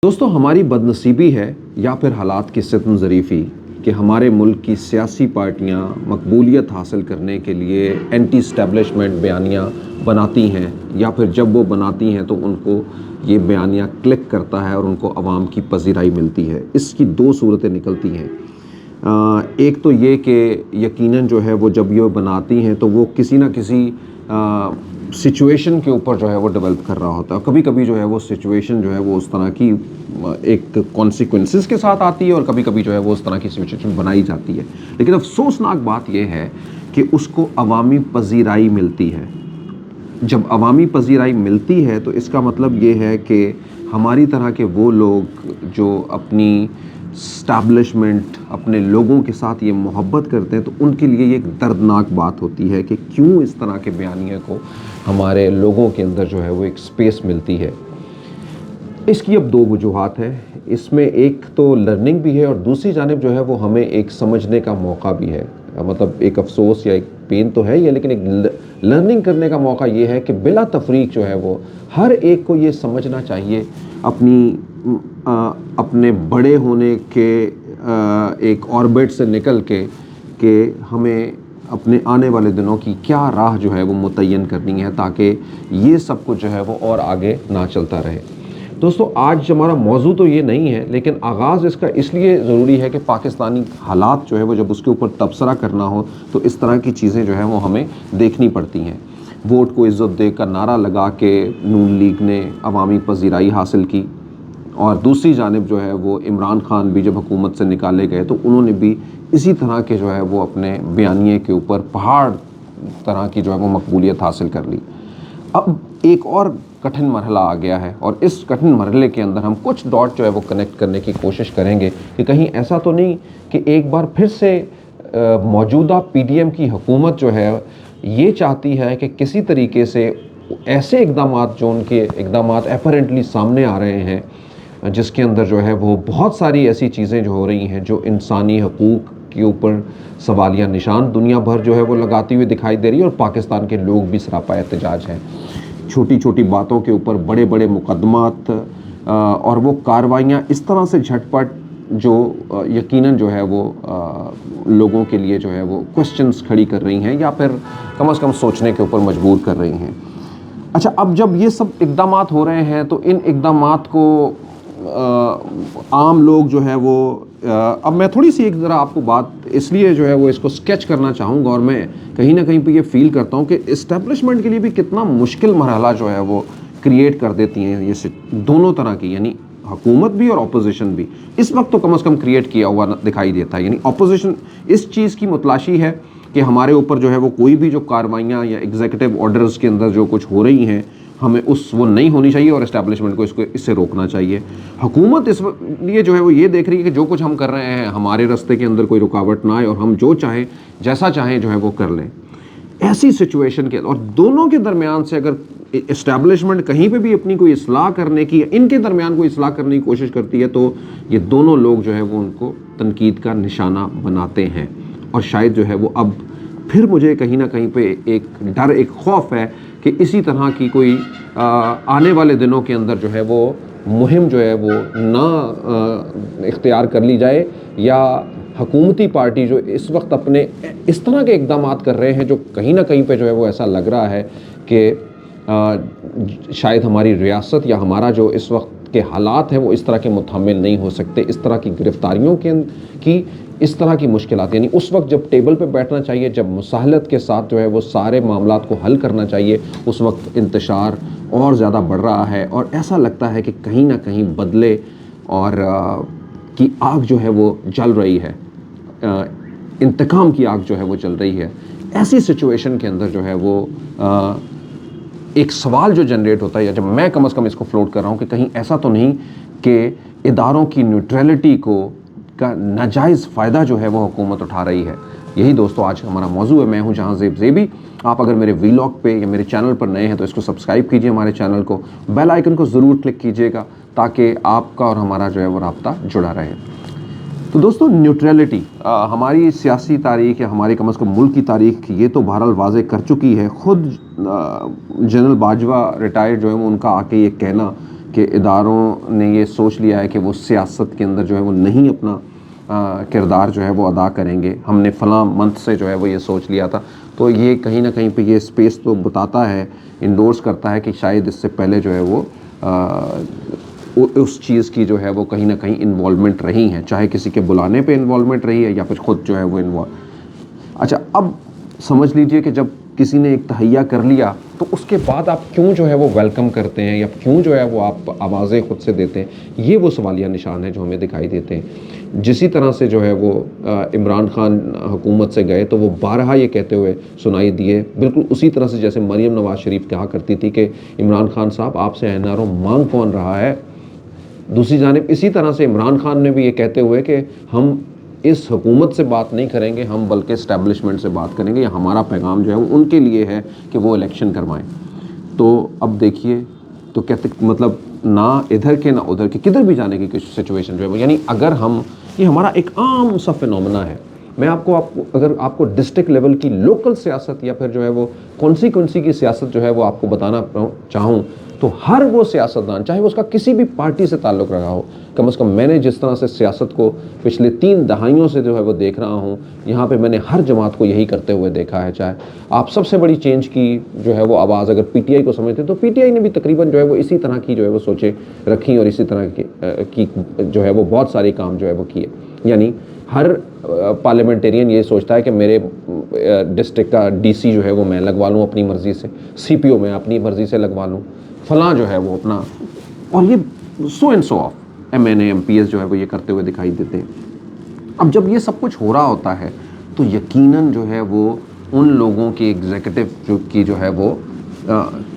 دوستو ہماری بدنصیبی ہے یا پھر حالات کی ستم ظریفی کہ ہمارے ملک کی سیاسی پارٹیاں مقبولیت حاصل کرنے کے لیے اینٹی اسٹیبلشمنٹ بیانیہ بناتی ہیں، یا پھر جب وہ بناتی ہیں تو ان کو یہ بیانیہ کلک کرتا ہے اور ان کو عوام کی پذیرائی ملتی ہے۔ اس کی دو صورتیں نکلتی ہیں۔ ایک تو یہ کہ یقیناً جو ہے وہ جب یہ بناتی ہیں تو وہ کسی نہ کسی سچویشن کے اوپر جو ہے وہ ڈیولپ کر رہا ہوتا ہے۔ کبھی کبھی جو ہے وہ سچویشن جو ہے وہ اس طرح کی ایک کانسیکوینسز کے ساتھ آتی ہے، اور کبھی کبھی جو ہے وہ اس طرح کی سچویشن بنائی جاتی ہے، لیکن افسوسناک بات یہ ہے کہ اس کو عوامی پذیرائی ملتی ہے۔ جب عوامی پذیرائی ملتی ہے تو اس کا مطلب یہ ہے کہ ہماری طرح کے وہ لوگ جو اپنی اسٹیبلشمنٹ، اپنے لوگوں کے ساتھ یہ محبت کرتے ہیں، تو ان کے لیے یہ ایک دردناک بات ہوتی ہے کہ کیوں اس طرح کے بیانیے کو ہمارے لوگوں کے اندر جو ہے وہ ایک سپیس ملتی ہے۔ اس کی اب دو وجوہات ہیں۔ اس میں ایک تو لرننگ بھی ہے، اور دوسری جانب جو ہے وہ ہمیں ایک سمجھنے کا موقع بھی ہے۔ مطلب ایک افسوس یا ایک پین تو ہے یہ، لیکن ایک لرننگ کرنے کا موقع یہ ہے کہ بلا تفریق جو ہے وہ ہر ایک کو یہ سمجھنا چاہیے اپنے بڑے ہونے کے ایک آربٹ سے نکل کے کہ ہمیں اپنے آنے والے دنوں کی کیا راہ جو ہے وہ متعین کرنی ہے، تاکہ یہ سب کچھ جو ہے وہ اور آگے نہ چلتا رہے۔ دوستو آج ہمارا موضوع تو یہ نہیں ہے، لیکن آغاز اس کا اس لیے ضروری ہے کہ پاکستانی حالات جو ہے وہ جب اس کے اوپر تبصرہ کرنا ہو تو اس طرح کی چیزیں جو ہیں وہ ہمیں دیکھنی پڑتی ہیں۔ ووٹ کو عزت دے کا نعرہ لگا کے نون لیگ نے عوامی پذیرائی حاصل کی، اور دوسری جانب جو ہے وہ عمران خان بھی جب حکومت سے نکالے گئے تو انہوں نے بھی اسی طرح کے جو ہے وہ اپنے بیانیے کے اوپر پہاڑ طرح کی جو ہے وہ مقبولیت حاصل کر لی۔ اب ایک اور کٹھن مرحلہ آ گیا ہے، اور اس کٹھن مرحلے کے اندر ہم کچھ ڈاٹ جو ہے وہ کنیکٹ کرنے کی کوشش کریں گے کہ کہیں ایسا تو نہیں کہ ایک بار پھر سے موجودہ پی ڈی ایم کی حکومت جو ہے یہ چاہتی ہے کہ کسی طریقے سے ایسے اقدامات جو ان کے اقدامات اپیرنٹلی سامنے آ رہے ہیں، جس کے اندر جو ہے وہ بہت ساری ایسی چیزیں جو ہو رہی ہیں جو انسانی حقوق کے اوپر سوالیہ نشان دنیا بھر جو ہے وہ لگاتی ہوئی دکھائی دے رہی ہے، اور پاکستان کے لوگ بھی سراپا احتجاج ہیں۔ چھوٹی چھوٹی باتوں کے اوپر بڑے بڑے مقدمات اور وہ کارروائیاں اس طرح سے جھٹ پٹ جو یقیناً جو ہے وہ لوگوں کے لیے جو ہے وہ کوسچنز کھڑی کر رہی ہیں، یا پھر کم از کم سوچنے کے اوپر مجبور کر رہی ہیں۔ اچھا، اب جب یہ سب اقدامات ہو رہے ہیں تو ان اقدامات کو عام لوگ جو ہے وہ اب میں تھوڑی سی ایک ذرا آپ کو بات اس لیے جو ہے وہ اس کو سکیچ کرنا چاہوں گا، اور میں کہیں نہ کہیں پہ یہ فیل کرتا ہوں کہ اسٹیبلشمنٹ کے لیے بھی کتنا مشکل مرحلہ جو ہے وہ کریٹ کر دیتی ہیں یہ دونوں طرح کی، یعنی حکومت بھی اور اپوزیشن بھی۔ اس وقت تو کم از کم کریٹ کیا ہوا دکھائی دیتا ہے، یعنی اپوزیشن اس چیز کی متلاشی ہے کہ ہمارے اوپر جو ہے وہ کوئی بھی جو کارروائیاں یا ایگزیکٹو آرڈرز کے اندر جو کچھ ہو رہی ہیں ہمیں وہ نہیں ہونی چاہیے، اور اسٹیبلشمنٹ کو اس سے روکنا چاہیے۔ حکومت اس لیے جو ہے وہ یہ دیکھ رہی ہے کہ جو کچھ ہم کر رہے ہیں ہمارے راستے کے اندر کوئی رکاوٹ نہ آئے، اور ہم جو چاہیں جیسا چاہیں جو ہے وہ کر لیں۔ ایسی سچویشن کے اور دونوں کے درمیان سے اگر اسٹیبلشمنٹ کہیں پہ بھی اپنی کوئی اصلاح کرنے کی، ان کے درمیان کوئی اصلاح کرنے کی کوشش کرتی ہے، تو یہ دونوں لوگ جو ہے وہ ان کو تنقید کا نشانہ بناتے ہیں، اور شاید جو ہے وہ اب پھر مجھے کہیں نہ کہیں پہ ایک ڈر، ایک خوف ہے کہ اسی طرح کی کوئی آنے والے دنوں کے اندر جو ہے وہ مہم جو ہے وہ نہ اختیار کر لی جائے، یا حکومتی پارٹی جو اس وقت اپنے اس طرح کے اقدامات کر رہے ہیں جو کہیں نہ کہیں پہ جو ہے وہ ایسا لگ رہا ہے کہ شاید ہماری ریاست یا ہمارا جو اس وقت کے حالات ہیں وہ اس طرح کے متحمل نہیں ہو سکتے، اس طرح کی گرفتاریوں کی اس طرح کی مشکلات۔ یعنی اس وقت جب ٹیبل پہ بیٹھنا چاہیے، جب مساہلت کے ساتھ جو ہے وہ سارے معاملات کو حل کرنا چاہیے، اس وقت انتشار اور زیادہ بڑھ رہا ہے، اور ایسا لگتا ہے کہ کہیں نہ کہیں بدلے اور کی آگ جو ہے وہ جل رہی ہے، انتقام کی آگ جو ہے وہ چل رہی ہے۔ ایسی سچویشن کے اندر جو ہے وہ ایک سوال جو جنریٹ ہوتا ہے، یا جب میں کم از کم اس کو فلوٹ کر رہا ہوں کہ کہیں ایسا تو نہیں کہ اداروں کی نیوٹرلٹی کا ناجائز فائدہ جو ہے وہ حکومت اٹھا رہی ہے۔ یہی دوستو آج ہمارا موضوع ہے۔ میں ہوں جہاں زیب زیبی۔ آپ اگر میرے ویلاگ پہ یا میرے چینل پر نئے ہیں تو اس کو سبسکرائب کیجئے، ہمارے چینل کو، بیل آئیکن کو ضرور کلک کیجئے گا تاکہ آپ کا اور ہمارا جو ہے وہ رابطہ جڑا رہے۔ تو دوستو نیوٹرلٹی ہماری سیاسی تاریخ یا ہماری کم از کم ملک کی تاریخ یہ تو بہرحال واضح کر چکی ہے۔ خود جنرل باجوہ ریٹائر جو ہے وہ ان کا آ کے یہ کہنا کہ اداروں نے یہ سوچ لیا ہے کہ وہ سیاست کے اندر جو ہے وہ نہیں اپنا کردار جو ہے وہ ادا کریں گے. ہم نے فلاں منتھ سے جو ہے وہ یہ سوچ لیا تھا. تو یہ کہیں نہ کہیں پہ یہ اسپیس تو بتاتا ہے, انڈورس کرتا ہے کہ شاید اس سے پہلے جو ہے وہ اس چیز کی جو ہے وہ کہیں نہ کہیں انوالومنٹ رہی ہیں, چاہے کسی کے بلانے پہ انوالومنٹ رہی ہے یا پھر خود جو ہے وہ اچھا, اب سمجھ لیجئے کہ جب کسی نے ایک تہیہ کر لیا تو اس کے بعد آپ کیوں جو ہے وہ ویلکم کرتے ہیں یا کیوں جو ہے وہ آپ آوازیں خود سے دیتے ہیں, یہ وہ سوالیہ نشان ہے جو ہمیں دکھائی دیتے ہیں. جسی طرح سے جو ہے وہ عمران خان حکومت سے گئے تو وہ بارہا یہ کہتے ہوئے سنائی دیے, بالکل اسی طرح سے جیسے مریم نواز شریف کہا کرتی تھی کہ عمران خان صاحب آپ سے NRO مانگ کون رہا ہے. دوسری جانب اسی طرح سے عمران خان نے بھی یہ کہتے ہوئے کہ ہم اس حکومت سے بات نہیں کریں گے, ہم بلکہ اسٹیبلشمنٹ سے بات کریں گے, یا ہمارا پیغام جو ہے وہ ان کے لیے ہے کہ وہ الیکشن کروائیں. تو اب دیکھیے تو کہتے مطلب نہ ادھر کے نہ ادھر کے, کدھر بھی جانے کی کچھ سچویشن جو ہے وہ, یعنی اگر ہم یہ ہمارا ایک عام سا فینومنا ہے. میں آپ کو اگر آپ کو ڈسٹرکٹ لیول کی لوکل سیاست یا پھر جو ہے وہ کونسی کی سیاست جو ہے وہ آپ کو بتانا چاہوں تو ہر وہ سیاستدان, چاہے وہ اس کا کسی بھی پارٹی سے تعلق رہا ہو, کم از کم میں نے جس طرح سے سیاست کو پچھلے 3 دہائیوں سے جو ہے وہ دیکھ رہا ہوں, یہاں پہ میں نے ہر جماعت کو یہی کرتے ہوئے دیکھا ہے. چاہے آپ سب سے بڑی چینج کی جو ہے وہ آواز اگر PTI کو سمجھتے تو PTI نے بھی تقریباً جو ہے وہ اسی طرح کی جو ہے وہ سوچیں رکھی اور اسی طرح کی جو ہے وہ بہت ساری کام جو ہے وہ کیے. یعنی ہر پارلیمنٹیرین یہ سوچتا ہے کہ میرے ڈسٹرکٹ کا DC جو ہے وہ میں لگوا لوں اپنی مرضی سے, CPO میں اپنی مرضی سے لگوا لوں, فلاں جو ہے وہ اپنا, اور یہ so and so of MNA MPs جو ہے وہ یہ کرتے ہوئے دکھائی دیتے ہیں. اب جب یہ سب کچھ ہو رہا ہوتا ہے تو یقیناً جو ہے وہ ان لوگوں کی ایگزیکٹو کی جو ہے وہ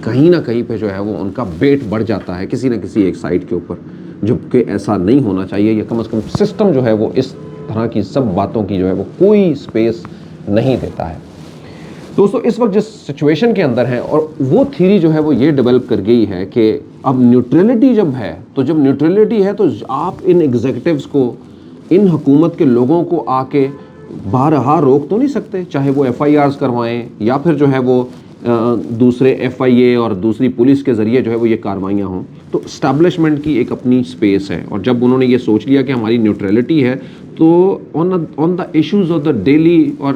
کہیں نہ کہیں پہ جو ہے وہ ان کا ویٹ بڑھ جاتا ہے کسی نہ کسی ایک سائڈ کے اوپر, جبکہ ایسا نہیں ہونا چاہیے. یا کم از کم سسٹم جو ہے وہ اس طرح کی سب باتوں کی جو ہے وہ کوئی سپیس نہیں دیتا ہے. دوستو اس وقت جس سچویشن کے اندر ہیں, اور وہ تھیری جو ہے وہ یہ ڈیولپ کر گئی ہے کہ اب نیوٹرلٹی جب ہے, تو جب نیوٹرلٹی ہے تو آپ ان ایگزیکٹوز کو, ان حکومت کے لوگوں کو آ کے بارہا روک تو نہیں سکتے, چاہے وہ FIRs کروائیں یا پھر جو ہے وہ دوسرے FIA اور دوسری پولیس کے ذریعے جو ہے وہ یہ کاروائیاں ہوں. تو اسٹیبلشمنٹ کی ایک اپنی سپیس ہے, اور جب انہوں نے یہ سوچ لیا کہ ہماری نیوٹرلٹی ہے تو on the issues of the daily اور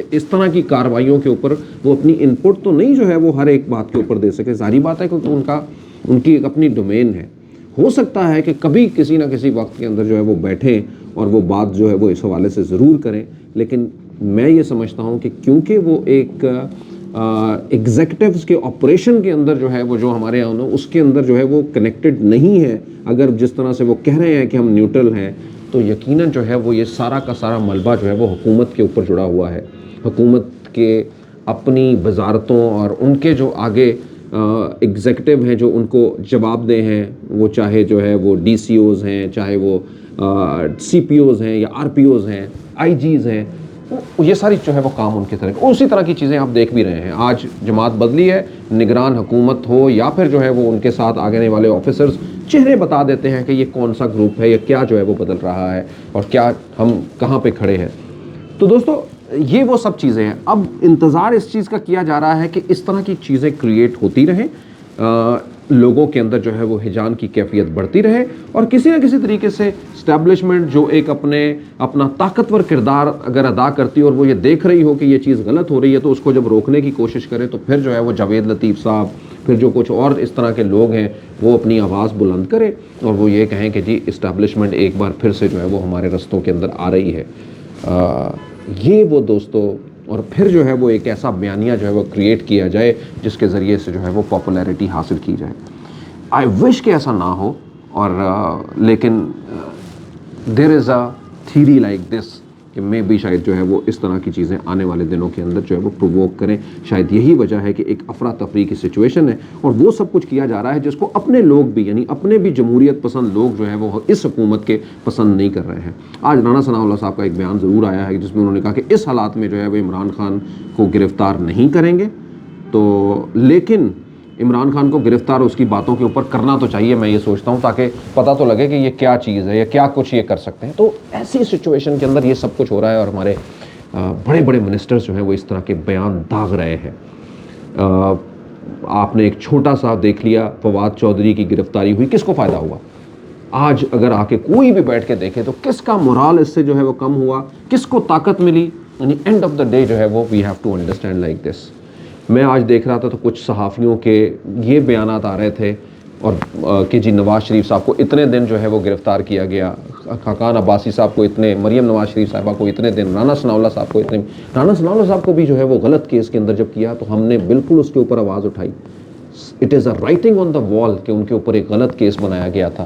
اس طرح کی کاروائیوں کے اوپر وہ اپنی انپٹ تو نہیں جو ہے وہ ہر ایک بات کے اوپر دے سکے. ظاہری بات ہے کیونکہ ان کی ایک اپنی ڈومین ہے. ہو سکتا ہے کہ کبھی کسی نہ کسی وقت کے اندر جو ہے وہ بیٹھیں اور وہ بات جو ہے وہ اس حوالے سے ضرور کریں, لیکن میں یہ سمجھتا ہوں کہ کیونکہ وہ ایک ایگزیکٹوز کے آپریشن کے اندر جو ہے وہ جو ہمارے یہاں اس کے اندر جو ہے وہ کنیکٹڈ نہیں ہے, اگر جس طرح سے وہ کہہ رہے ہیں کہ ہم نیوٹرل ہیں, تو یقیناً جو ہے وہ یہ سارا کا سارا ملبہ جو ہے وہ حکومت کے اوپر جڑا ہوا ہے. حکومت کے اپنی وزارتوں اور ان کے جو آگے ایگزیکٹو ہیں جو ان کو جواب دہ ہیں, وہ چاہے جو ہے وہ DCOs ہیں, چاہے وہ CPOs ہیں یا RPOs ہیں, IGs ہیں, یہ ساری جو ہے وہ کام ان کی طرح اسی طرح کی چیزیں آپ دیکھ بھی رہے ہیں. آج جماعت بدلی ہے, نگران حکومت ہو یا پھر جو ہے وہ ان کے ساتھ آگے والے آفیسرز چہرے بتا دیتے ہیں کہ یہ کون سا گروپ ہے یا کیا جو ہے وہ بدل رہا ہے اور کیا ہم کہاں پہ کھڑے ہیں. تو دوستو یہ وہ سب چیزیں ہیں. اب انتظار اس چیز کا کیا جا رہا ہے کہ اس طرح کی چیزیں کریٹ ہوتی رہیں, لوگوں کے اندر جو ہے وہ ہجان کی کیفیت بڑھتی رہے, اور کسی نہ کسی طریقے سے اسٹیبلشمنٹ جو ایک اپنا طاقتور کردار اگر ادا کرتی اور وہ یہ دیکھ رہی ہو کہ یہ چیز غلط ہو رہی ہے, تو اس کو جب روکنے کی کوشش کرے تو پھر جو ہے وہ جاوید لطیف صاحب, پھر جو کچھ اور اس طرح کے لوگ ہیں وہ اپنی آواز بلند کرے اور وہ یہ کہیں کہ جی اسٹیبلشمنٹ ایک بار پھر سے جو ہے وہ ہمارے رستوں کے اندر آ رہی ہے. یہ وہ دوستو, اور پھر جو ہے وہ ایک ایسا بیانیہ جو ہے وہ کریٹ کیا جائے جس کے ذریعے سے جو ہے وہ پاپولیرٹی حاصل کی جائے. آئی وش کہ ایسا نہ ہو, اور لیکن دیر از اے تھیری لائک دس کہ میں بھی شاید جو ہے وہ اس طرح کی چیزیں آنے والے دنوں کے اندر جو ہے وہ پرووک کریں. شاید یہی وجہ ہے کہ ایک افراتفری کی سچویشن ہے, اور وہ سب کچھ کیا جا رہا ہے جس کو اپنے لوگ بھی, یعنی اپنے بھی جمہوریت پسند لوگ جو ہے وہ اس حکومت کے پسند نہیں کر رہے ہیں. آج رانا ثناء اللہ صاحب کا ایک بیان ضرور آیا ہے جس میں انہوں نے کہا کہ اس حالات میں جو ہے وہ عمران خان کو گرفتار نہیں کریں گے, تو لیکن عمران خان کو گرفتار اس کی باتوں کے اوپر کرنا تو چاہیے, میں یہ سوچتا ہوں, تاکہ پتہ تو لگے کہ یہ کیا چیز ہے یا کیا کچھ یہ کر سکتے ہیں. تو ایسی سچویشن کے اندر یہ سب کچھ ہو رہا ہے, اور ہمارے بڑے بڑے منسٹرز جو ہیں وہ اس طرح کے بیان داغ رہے ہیں. آپ نے ایک چھوٹا سا دیکھ لیا فواد چودھری کی گرفتاری ہوئی, کس کو فائدہ ہوا؟ آج اگر آ کے کوئی بھی بیٹھ کے دیکھے تو کس کا مورال اس سے جو ہے وہ کم ہوا, کس کو طاقت ملی؟ یعنی اینڈ آف دا ڈے جو ہے وہ we have to understand like this. میں آج دیکھ رہا تھا تو کچھ صحافیوں کے یہ بیانات آ رہے تھے اور کہ جی نواز شریف صاحب کو اتنے دن جو ہے وہ گرفتار کیا گیا, خاقان عباسی صاحب کو اتنے, مریم نواز شریف صاحبہ کو اتنے دن, رانا ثناءاللہ صاحب کو اتنے. رانا ثناءاللہ صاحب کو بھی جو ہے وہ غلط کیس کے اندر جب کیا تو ہم نے بالکل اس کے اوپر آواز اٹھائی. It is a writing on دا وال کہ ان کے اوپر ایک غلط کیس بنایا گیا تھا,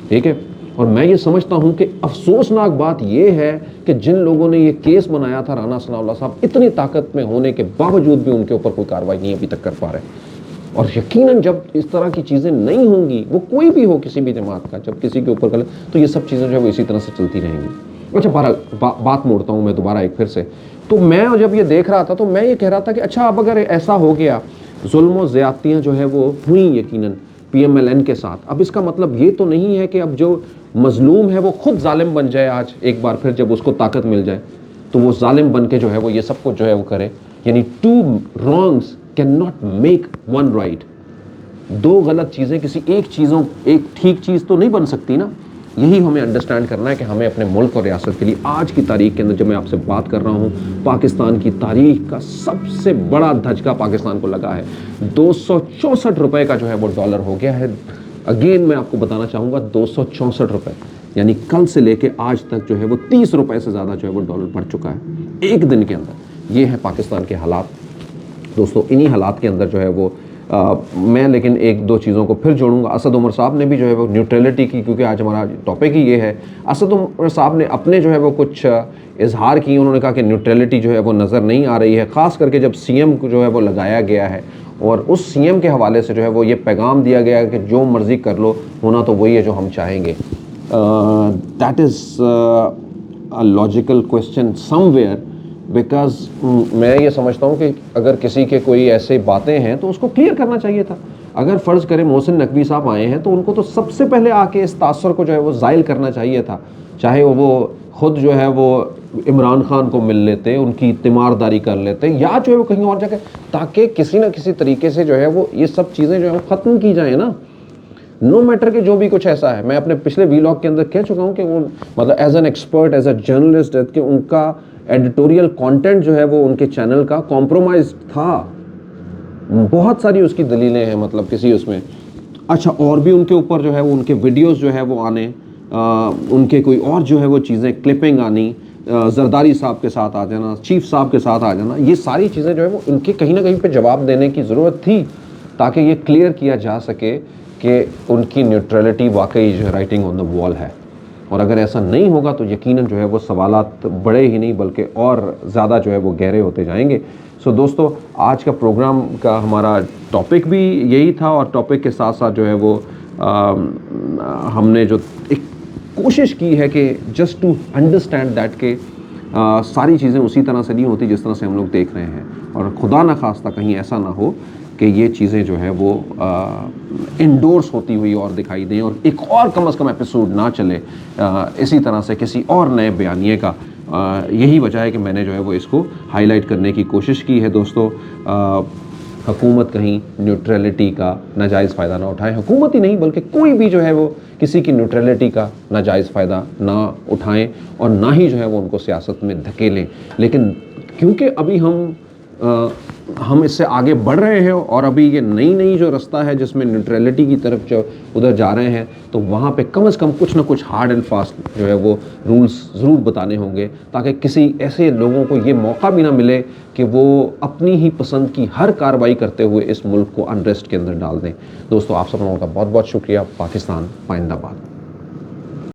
ٹھیک ہے. اور میں یہ سمجھتا ہوں کہ افسوسناک بات یہ ہے کہ جن لوگوں نے یہ کیس بنایا تھا رانا ثناءاللہ صاحب اتنی طاقت میں ہونے کے باوجود بھی ان کے اوپر کوئی کارروائی نہیں ابھی تک کر پا رہے. اور یقیناً جب اس طرح کی چیزیں نہیں ہوں گی, وہ کوئی بھی ہو کسی بھی جماعت کا, جب کسی کے اوپر غلط, تو یہ سب چیزیں جو ہے وہ اسی طرح سے چلتی رہیں گی. اچھا بات موڑتا ہوں میں دوبارہ ایک پھر سے. تو میں جب یہ دیکھ رہا تھا تو میں یہ کہہ رہا تھا کہ اچھا اب اگر ایسا ہو گیا, ظلم و زیادتیاں جو ہے وہ ہوئیں یقیناً پی ایم ایل این کے ساتھ, اب اس کا مطلب یہ تو نہیں ہے کہ اب جو مظلوم ہے وہ خود ظالم بن جائے آج ایک بار پھر, جب اس کو طاقت مل جائے تو وہ ظالم بن کے جو ہے وہ یہ سب کچھ جو ہے وہ کرے. یعنی two wrongs can not make one right. دو غلط چیزیں کسی ایک ٹھیک چیز تو نہیں بن سکتی نا. یہی ہمیں انڈرسٹینڈ کرنا ہے کہ ہمیں اپنے ملک اور ریاست کے لیے آج کی تاریخ کے اندر جب میں آپ سے بات کر رہا ہوں, پاکستان کی تاریخ کا سب سے بڑا دھچکا پاکستان کو لگا ہے. 264 روپے کا جو ہے وہ ڈالر ہو گیا ہے. اگین میں آپ کو بتانا چاہوں گا 264 روپے, یعنی کل سے لے کے آج تک جو ہے وہ 30 روپے سے زیادہ جو ہے وہ ڈالر بڑھ چکا ہے ایک دن کے اندر. یہ ہے پاکستان کے حالات دوستو. انہی حالات کے اندر جو ہے وہ میں لیکن ایک دو چیزوں کو پھر جوڑوں گا. اسد عمر صاحب نے بھی جو ہے وہ نیوٹرلٹی کی, کیونکہ آج ہمارا ٹاپک ہی یہ ہے, اسد عمر صاحب نے اپنے جو ہے وہ کچھ اظہار کیے. انہوں نے کہا کہ نیوٹرلٹی جو ہے وہ نظر نہیں آ رہی ہے, خاص کر کے جب سی ایم کو جو ہے وہ لگایا گیا ہے اور اس سی ایم کے حوالے سے جو ہے وہ یہ پیغام دیا گیا ہے کہ جو مرضی کر لو, ہونا تو وہی ہے جو ہم چاہیں گے. That is a logical question some where, because میں یہ سمجھتا ہوں کہ اگر کسی کے کوئی ایسے باتیں ہیں تو اس کو کلیئر کرنا چاہیے تھا. اگر فرض کریں محسن نقوی صاحب آئے ہیں تو ان کو تو سب سے پہلے آ کے اس تاثر کو جو ہے وہ زائل کرنا چاہیے تھا, چاہے وہ خود جو ہے وہ عمران خان کو مل لیتے, ان کی تیمارداری کر لیتے, یا جو ہے وہ کہیں اور جا کے, تاکہ کسی نہ کسی طریقے سے جو ہے وہ یہ سب چیزیں جو ہے وہ ختم کی جائیں نا. نو میٹر کہ جو بھی کچھ ایسا ہے, میں اپنے پچھلے ویلاگ کے اندر کہہ چکا ہوں کہ وہ مطلب as an expert, as a journalist, کہ ان کا ایڈیٹوریل کانٹینٹ جو ہے وہ ان کے چینل کا کمپرومائز تھا. بہت ساری اس کی دلیلیں ہیں, مطلب کسی اس میں. اچھا اور بھی ان کے اوپر جو ہے وہ ان کے ویڈیوز جو ہے وہ آنے, ان کے کوئی اور جو ہے وہ چیزیں کلپنگ آنی, زرداری صاحب کے ساتھ آ جانا, چیف صاحب کے ساتھ آ جانا, یہ ساری چیزیں جو ہے وہ ان کے کہیں نہ کہیں پہ جواب دینے کی ضرورت تھی, تاکہ یہ کلیئر کیا جا سکے کہ ان کی نیوٹرلٹی واقعی جو ہے رائٹنگ آن دا وال ہے. اور اگر ایسا نہیں ہوگا تو یقیناً جو ہے وہ سوالات بڑے ہی نہیں بلکہ اور زیادہ جو ہے وہ گہرے ہوتے جائیں گے. سو دوستو, آج کا پروگرام کا ہمارا ٹاپک بھی یہی تھا, اور ٹاپک کے ساتھ ساتھ جو ہے وہ ہم نے جو ایک کوشش کی ہے کہ جسٹ ٹو انڈرسٹینڈ دیٹ کہ ساری چیزیں اسی طرح سے نہیں ہوتی جس طرح سے ہم لوگ دیکھ رہے ہیں, اور خدا نخواستہ کہیں ایسا نہ ہو کہ یہ چیزیں جو ہے وہ انڈورس ہوتی ہوئی اور دکھائی دیں, اور ایک اور کم از کم ایپیسوڈ نہ چلے اسی طرح سے کسی اور نئے بیانیے کا. یہی وجہ ہے کہ میں نے جو ہے وہ اس کو ہائی لائٹ کرنے کی کوشش کی ہے. دوستو, حکومت کہیں نیوٹرلٹی کا ناجائز فائدہ نہ اٹھائے, حکومت ہی نہیں بلکہ کوئی بھی جو ہے وہ کسی کی نیوٹرلٹی کا ناجائز فائدہ نہ اٹھائیں, اور نہ ہی جو ہے وہ ان کو سیاست میں دھکیلیں. لیکن کیونکہ ابھی ہم اس سے آگے بڑھ رہے ہیں, اور ابھی یہ نئی جو رستہ ہے جس میں نیوٹرلٹی کی طرف جو ادھر جا رہے ہیں, تو وہاں پہ کم از کم کچھ نہ کچھ ہارڈ اینڈ فاسٹ جو ہے وہ رولز ضرور بتانے ہوں گے, تاکہ کسی ایسے لوگوں کو یہ موقع بھی نہ ملے کہ وہ اپنی ہی پسند کی ہر کارروائی کرتے ہوئے اس ملک کو انریسٹ کے اندر ڈال دیں. دوستو, آپ سب لوگوں کا بہت بہت شکریہ. پاکستان پائندہ باد.